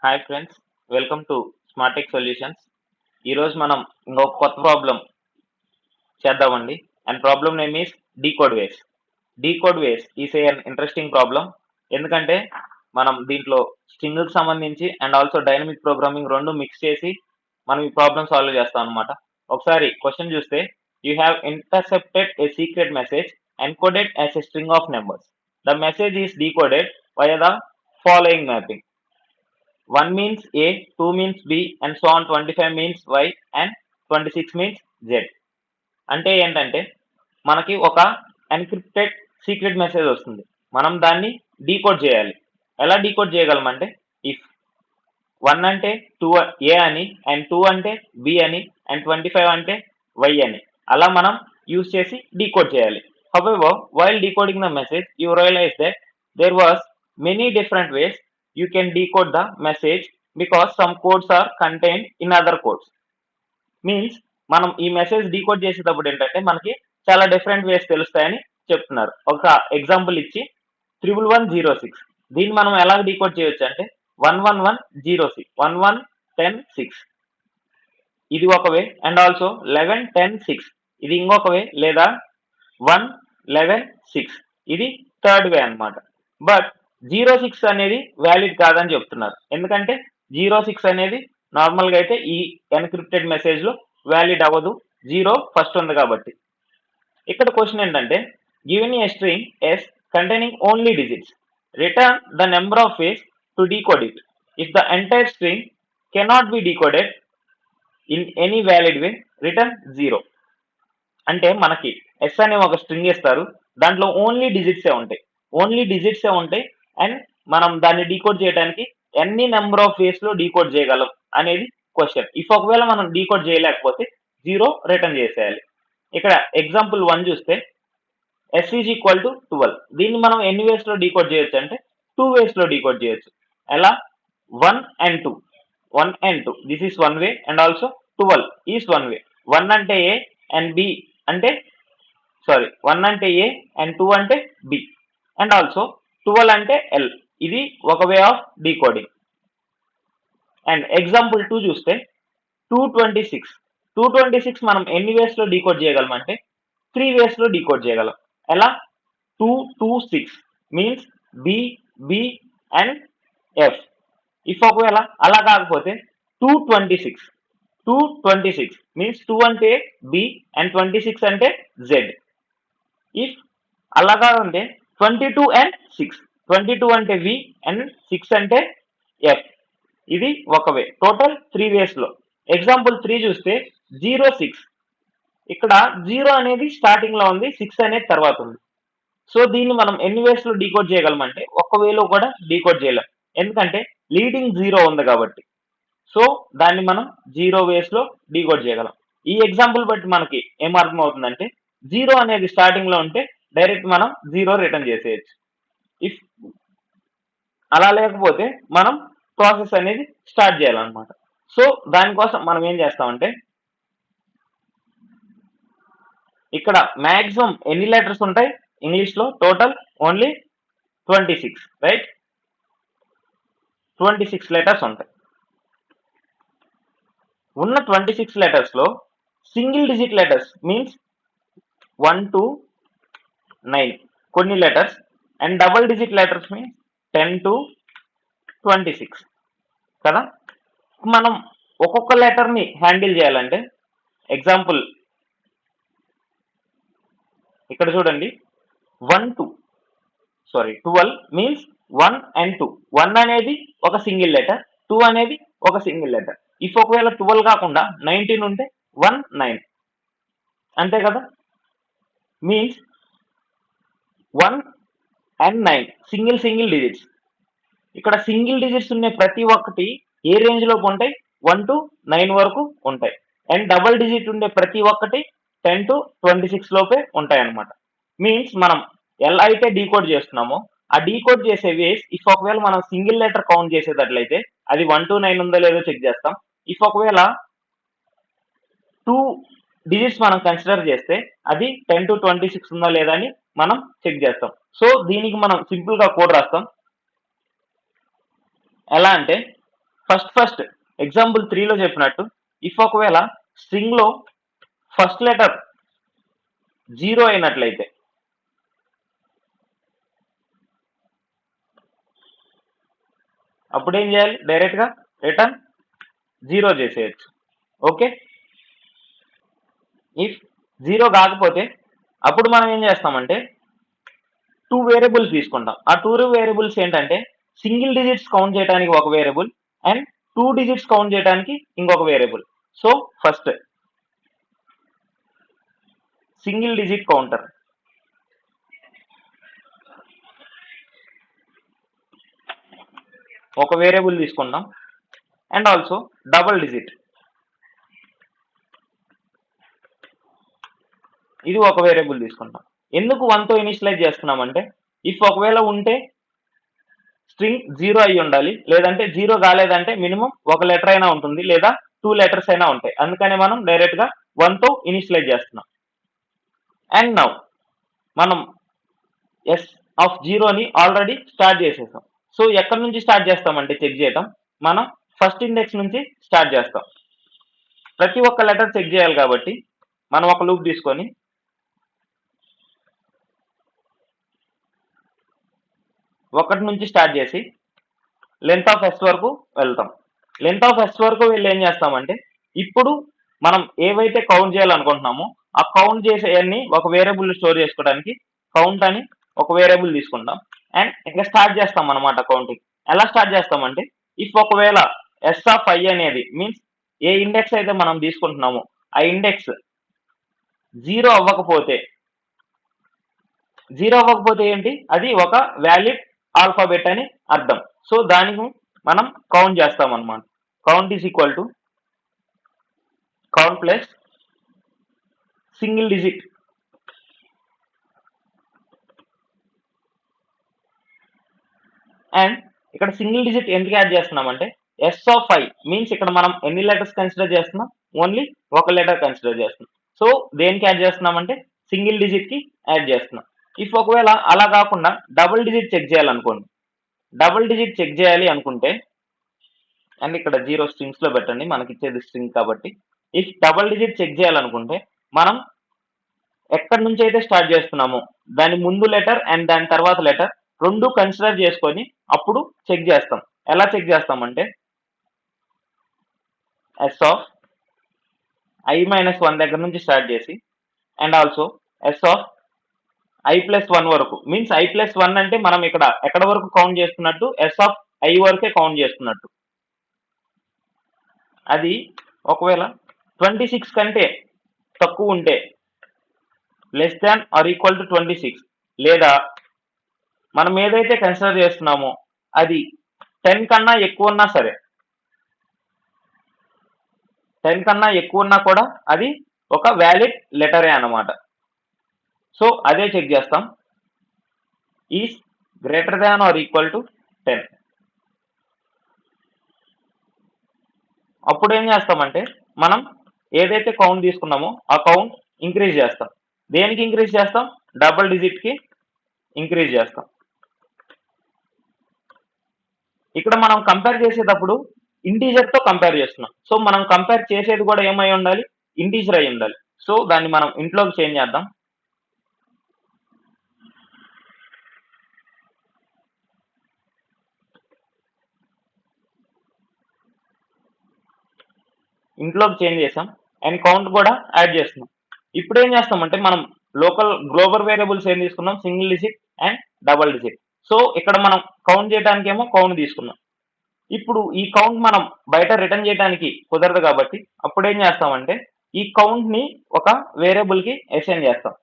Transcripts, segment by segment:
Hi friends, welcome to Smartech solutions. ఈరోజు మనం ఇంకొక కొత్త ప్రాబ్లం చేద్దామండి. And problem name is decode ways. Decode ways is a interesting problem. ఎందుకంటే మనం దీంట్లో స్ట్రింగ్కి సంబంధించి అండ్ ఆల్సో డైనమిక్ ప్రోగ్రామింగ్ రెండు మిక్స్ చేసి మనం ఈ ప్రాబ్లం సాల్వ్ చేస్తాం అనమాట. ఒకసారి క్వశ్చన్ చూస్తే, you have intercepted A secret message encoded as a string of numbers. The message is decoded via the following mapping. 1 means A, 2 means B, and so on 25 means Y, and 26 means Z. అంటే ఏంటంటే మనకి ఒక encrypted secret message వస్తుంది. మనం దాన్ని decode చేయాలి. ఎలా decode చేయగలమంటే, if 1 అంటే 2 A అని, అండ్ 2 అంటే B అని, అండ్ 25 అంటే Y అని అలా మనం యూజ్ చేసి డీకోడ్ చేయాలి. However, while decoding the message, you realize that there was many different ways you can decode the message because some codes are contained in other codes. Means మనం ఈ message decode చేసేటప్పుడు ఏంటంటే మనకి చాలా different ways తెలుస్తాయని చెప్తున్నారు. ఒక example ఇచ్చి 11106 దీన్ని మనం ఎలా డీకోడ్ చేయొచ్చు అంటే 11106 1110 6 ఇది ఒక వే, అండ్ ఆల్సో 1110 6 ఇది ఇంకొక వే, లేదా 111 6 ఇది థర్డ్ వే అనమాట. బట్ 06 అనేది వ్యాలిడ్ కాదని చెప్తున్నారు. ఎందుకంటే 06 అనేది నార్మల్గా అయితే ఈ ఎన్క్రిప్టెడ్ మెసేజ్ లో వ్యాలిడ్ అవ్వదు, 0 ఫస్ట్ ఉంది కాబట్టి. ఇక్కడ క్వశ్చన్ ఏంటంటే, given a string s containing only digits, return the number of ways to decode it. If the entire string cannot be decoded in any valid way, return 0. అంటే మనకి yes అనే ఒక string ఇస్తారు, దాంట్లో ఓన్లీ డిజిట్సే ఉంటాయి and మనం దాన్ని decode చేయడానికి ఎన్ని నెంబర్ ఆఫ్ వేస్ లో డీకోడ్ చేయగలం అనేది క్వశ్చన్. ఇఫ్ ఒకవేళ మనం డీకోడ్ చేయలేకపోతే 0 రిటర్న్ చేసేయాలి. ఇక్కడ ఎగ్జాంపుల్ 1 చూస్తే ఎస్ ఈజ్ ఈక్వల్ టు 12. దీన్ని మనం ఎన్ని వేస్ లో డీకోడ్ చేయొచ్చు అంటే 2 వేస్ లో డీకోడ్ చేయొచ్చు. ఎలా? 1 and 2 this is 1 way, and also 12 is 1 వే. 1 అంటే ఏ అండ్ బి అంటే 1 అంటే ఏ అండ్ 2 అంటే బి, అండ్ ఆల్సో 12 అంటే ఎల్. ఇది ఒక way of decoding. And example 2 చూస్తే 226 మనం ఎన్ని వేస్ లో డీకోడ్ చేయగలం అంటే 3 వేస్ లో డీకోడ్ చేయగలం. ఎలా? 226 means B, B and F. If ఒకవేళ అలా కాకపోతే 226 మీన్స్ 2 అంటే బి అండ్ 26 అంటే జెడ్. ఇఫ్ అలాగా ఉంటే 22 అండ్ 6, 22 అంటే వి అండ్ 6 అంటే ఎఫ్. ఇది ఒక వే. టోటల్ 3 వేస్ లో. ఎగ్జాంపుల్ 3 చూస్తే 06, ఇక్కడ 0 అనేది స్టార్టింగ్ లో ఉంది, 6 అనేది తర్వాత ఉంది. సో దీన్ని మనం ఎన్ని వేస్ లో డీకోడ్ చేయగలమంటే ఒక్క వేలో కూడా డీకోడ్ చేయలేం, ఎందుకంటే లీడింగ్ 0 ఉంది కాబట్టి. సో దాన్ని మనం 0 వేస్ లో డీకోడ్ చేయగలం. ఈ ఎగ్జాంపుల్ బట్టి మనకి ఏం అర్థం అవుతుందంటే 0 అనేది స్టార్టింగ్ లో ఉంటే డైరెక్ట్ మనం 0 రిటర్న్ చేసేయచ్చు. ఇఫ్ అలా లేకపోతే మనం ప్రాసెస్ అనేది స్టార్ట్ చేయాలన్నమాట. సో దానికోసం మనం ఏం చేస్తామంటే, ఇక్కడ మ్యాక్సిమం ఎన్ని లెటర్స్ ఉంటాయి ఇంగ్లీష్ లో? Total only 26, right? 26 లెటర్స్ ఉంటాయి. ఉన్న 26 లెటర్స్ లో single digit letters means 1 to 9 కొన్ని letters, and double digit letters means 10 to 26 కదా. మనం ఒక్కొక్క లెటర్ ని హ్యాండిల్ చేయాలంటే, ఎగ్జాంపుల్ ఇక్కడ చూడండి, 12 మీన్స్ 1 and 2. 1 అనేది ఒక సింగిల్ లెటర్, 2 అనేది ఒక సింగిల్ లెటర్. ఇఫ్ ఒకవేళ 12 కాకుండా 19 ఉంటే 19, అంతే కదా. Means 1 and 9 single digits. ఇక్కడ సింగిల్ డిజిట్స్ ఉన్న ప్రతి ఒక్కటి ఏ రేంజ్ లోపు ఉంటాయి? 1 to 9 వరకు ఉంటాయి. అండ్ డబుల్ డిజిట్ ఉండే ప్రతి ఒక్కటి 10 to 26 లోపే ఉంటాయి అన్నమాట. మీన్స్ మనం ఎలా అయితే డీకోడ్ చేస్తున్నామో ఆ డీకోడ్ చేసే వేస్, ఇఫ్ ఒకవేళ మనం సింగిల్ లెటర్ కౌంట్ చేసేటట్లయితే అది 1 to 9 ఉందో లేదో చెక్ చేస్తాం. ఇఫ్ ఒకవేళ 2 డిజిట్స్ మనం కన్సిడర్ చేస్తే అది 10 to 26 ఉందా లేదా అని మనం చెక్ చేస్తాం. సో దీనికి మనం సింపుల్ గా కోడ్ రాస్తాం. ఎలా అంటే ఫస్ట్ ఎగ్జాంపుల్ 3లో చెప్పినట్టు ఇఫ్ ఒకవేళ స్ట్రింగ్ లో ఫస్ట్ లెటర్ 0 అయినట్లయితే అప్పుడు ఏం చేయాలి, డైరెక్ట్ గా రిటర్న్ 0 చేసేయచ్చు. ఓకే, ఇఫ్ 0 కాకపోతే అప్పుడు మనం ఏం చేస్తామంటే 2 వేరియబుల్స్ తీసుకుంటాం. ఆ 2 వేరియబుల్స్ ఏంటంటే సింగిల్ డిజిట్స్ కౌంట్ చేయడానికి ఒక వేరియబుల్ అండ్ 2 డిజిట్స్ కౌంట్ చేయడానికి ఇంకొక variable. So first single digit counter, ఒక వేరియబుల్ తీసుకుంటాం, అండ్ ఆల్సో డబుల్ డిజిట్, ఇది ఒక వేరియబుల్ తీసుకుంటాం. ఎందుకు 1తో ఇనిషియలైజ్ చేస్తున్నామంటే ఇఫ్ ఒకవేళ ఉంటే స్ట్రింగ్ 0 అయి ఉండాలి, లేదంటే 0 కాలేదంటే మినిమం ఒక లెటర్ అయినా ఉంటుంది, లేదా 2 లెటర్స్ అయినా ఉంటాయి. అందుకని మనం డైరెక్ట్ గా 1తో ఇనిషియలైజ్ చేస్తున్నాం. అండ్ నౌ మనం ఎస్ ఆఫ్ 0ని ఆల్రెడీ స్టార్ట్ చేసేసాం. సో ఎక్కడి నుంచి స్టార్ట్ చేస్తామంటే చెక్ చేయటం, మనం ఫస్ట్ ఇండెక్స్ నుంచి స్టార్ట్ చేస్తాం. ప్రతి ఒక్క లెటర్ చెక్ చేయాలి కాబట్టి మనం ఒక లూప్ తీసుకొని ఒకటి నుంచి స్టార్ట్ చేసి లెంత్ ఆఫ్ ఎస్ వరకు వెళ్తాం. లెంత్ ఆఫ్ ఎస్ వరకు వెళ్ళి ఏం చేస్తామంటే ఇప్పుడు మనం ఏవైతే కౌంట్ చేయాలనుకుంటున్నామో ఆ కౌంట్ చేసేవన్నీ ఒక వేరియబుల్ స్టోర్ చేసుకోవడానికి కౌంట్ అని ఒక వేరియబుల్ తీసుకుంటాం. అండ్ ఇంకా స్టార్ట్ చేస్తాం అనమాట కౌంటింగ్. ఎలా స్టార్ట్ చేస్తామంటే ఇఫ్ ఒకవేళ ఎస్ ఆఫ్ ఐ అనేది మీన్స్ ఏ ఇండెక్స్ అయితే మనం తీసుకుంటున్నామో ఆ ఇండెక్స్ 0 అవ్వకపోతే ఏంటి, అది ఒక వ్యాలిడ్ ఆల్ఫాబెట్ అని అర్థం. సో దానికి మనం కౌంట్ చేస్తాం అనమాట. Count is equal to count plus single digit. And ఇక్కడ సింగిల్ డిజిట్ ఎందుకు యాడ్ చేస్తున్నామంటే ఎస్ ఆఫ్ ఐ మీన్స్ ఇక్కడ మనం ఎన్ని లెటర్స్ కన్సిడర్ చేస్తున్నాం, ఓన్లీ ఒక లెటర్ కన్సిడర్ చేస్తున్నాం. సో దేనికి యాడ్ చేస్తున్నామంటే సింగిల్ డిజిట్ కి యాడ్ చేస్తున్నాం. ఇఫ్ ఒకవేళ అలా కాకుండా డబుల్ డిజిట్ చెక్ చేయాలనుకోండి, డబుల్ డిజిట్ చెక్ చేయాలి అనుకుంటే అండ్ ఇక్కడ 0 స్ట్రింగ్స్ లో పెట్టండి, మనకి ఇచ్చేది స్ట్రింగ్ కాబట్టి. ఇఫ్ డబుల్ డిజిట్ చెక్ చేయాలనుకుంటే మనం ఎక్కడి నుంచి అయితే స్టార్ట్ చేస్తున్నామో దాని ముందు లెటర్ అండ్ దాని తర్వాత లెటర్ రెండు కన్సిడర్ చేసుకొని అప్పుడు చెక్ చేస్తాం. ఎలా చెక్ చేస్తామంటే ఎస్ ఆఫ్ i-1 దగ్గర నుంచి స్టార్ట్ చేసి and also yes of i+1 వరకు మీన్స్ i+1 అంటే మనం ఇక్కడ ఎక్కడ వరకు కౌంట్ చేస్తున్నట్టు, ఎస్ ఆఫ్ ఐ వరకే కౌంట్ చేస్తున్నట్టు. అది ఒకవేళ 26 కంటే తక్కువ ఉంటే less than or equal to 26, లేదా మనం ఏదైతే కన్సిడర్ చేస్తున్నామో అది 10 కన్నా ఎక్కువ ఉన్నా సరే, 10 కన్నా ఎక్కువ ఉన్నా కూడా అది ఒక వ్యాలిడ్ లెటరే అన్నమాట. సో అదే చెక్ చేస్తాం, is greater than or equal to 10. అప్పుడు ఏం చేస్తామంటే మనం ఏదైతే కౌంట్ తీసుకున్నామో ఆ కౌంట్ ఇంక్రీజ్ చేస్తాం. దేనికి ఇంక్రీజ్ చేస్తాం, డబుల్ డిజిట్ కి ఇంక్రీజ్ చేస్తాం. ఇక్కడ మనం కంపేర్ చేసేటప్పుడు ఇంటీజర్ తో కంపేర్ చేస్తున్నాం. సో మనం కంపేర్ చేసేది కూడా ఏమై ఉండాలి, ఇంటీజర్ అయి ఉండాలి. సో దాన్ని మనం ఇంట్లోకి చేంజ్ చేద్దాం. ఇంట్లోకి చేంజ్ చేసాం అండ్ కౌంట్ కూడా యాడ్ చేస్తున్నాం. ఇప్పుడు ఏం చేస్తామంటే మనం గ్లోబల్ వేరియబుల్స్ ఏం తీసుకున్నాం, single digit and double digit. So ఇక్కడ మనం కౌంట్ చేయడానికి ఏమో కౌంట్ తీసుకున్నాం. ఇప్పుడు ఈ కౌంట్ మనం బయట రిటర్న్ చేయడానికి కుదరదు కాబట్టి అప్పుడు ఏం చేస్తామంటే ఈ కౌంట్ ని ఒక వేరియబుల్ కి అసైన్ చేస్తాం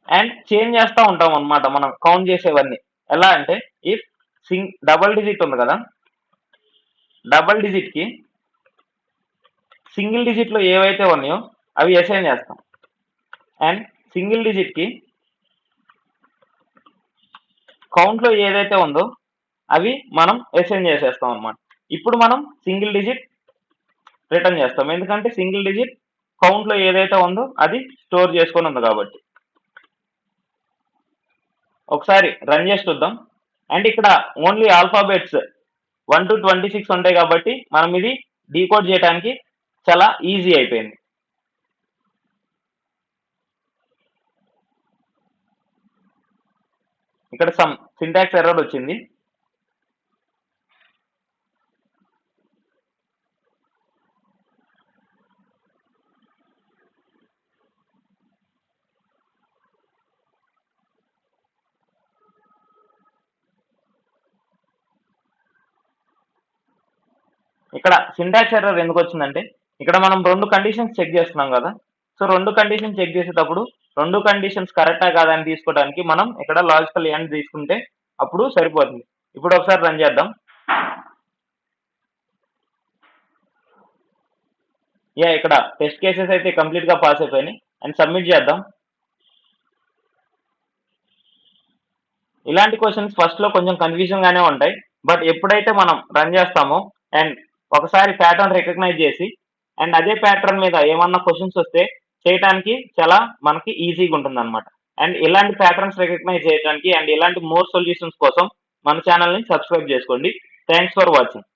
అండ్ చేంజ్ చేస్తూ ఉంటాం అనమాట మనం కౌంట్ చేసేవన్నీ. ఎలా అంటే ఇఫ్ డబల్ డిజిట్ ఉంది కదా, డబల్ డిజిట్ కి సింగిల్ డిజిట్ లో ఏవైతే ఉన్నాయో అవి అసైన్ చేస్తాం అండ్ సింగిల్ డిజిట్ కి కౌంట్ లో ఏదైతే ఉందో అవి మనం అసైన్ చేసేస్తాం అనమాట. ఇప్పుడు మనం సింగిల్ డిజిట్ రిటర్న్ చేస్తాం, ఎందుకంటే సింగిల్ డిజిట్ కౌంట్ లో ఏదైతే ఉందో అది స్టోర్ చేసుకొని ఉంది కాబట్టి. ఒకసారి రన్ చేసి చూద్దాం. అండ్ ఇక్కడ ఓన్లీ ఆల్ఫాబెట్స్ 1 to 26 ఉంటాయి కాబట్టి మనం ఇది డీకోడ్ చేయడానికి చాలా ఈజీ అయిపోయింది. ఇక్కడ సమ్ సింటాక్స్ ఎర్రర్ వచ్చింది. ఇక్కడ సింటాక్స్ ఎర్రర్ ఎందుకు వచ్చిందంటే ఇక్కడ మనం 2 కండిషన్స్ చెక్ చేస్తున్నాం కదా. సో 2 కండిషన్స్ చెక్ చేసేటప్పుడు 2 కండిషన్స్ కరెక్టా కాదా అని తీసుకోవడానికి మనం ఇక్కడ లాజికల్ ఎండ్ తీసుకుంటే అప్పుడు సరిపోతుంది. ఇప్పుడు ఒకసారి రన్ చేద్దాం. ఇక్కడ టెస్ట్ కేసెస్ అయితే కంప్లీట్ గా పాస్ అయిపోయినాయి అండ్ సబ్మిట్ చేద్దాం. ఇలాంటి క్వశ్చన్స్ ఫస్ట్ లో కొంచెం కన్ఫ్యూజన్ గానే ఉంటాయి, బట్ ఎప్పుడైతే మనం రన్ చేస్తామో అండ్ ఒకసారి ప్యాటర్న్ రికగ్నైజ్ చేసి అండ్ అదే ప్యాటర్న్ మీద ఏమన్నా క్వశ్చన్స్ వస్తే చేయడానికి చాలా మనకి ఈజీగా ఉంటుంది అనమాట. అండ్ ఇలాంటి ప్యాటర్న్స్ రికగ్నైజ్ చేయడానికి అండ్ ఇలాంటి మోర్ సొల్యూషన్స్ కోసం మన ఛానల్ని సబ్స్క్రైబ్ చేసుకోండి. Thanks for watching.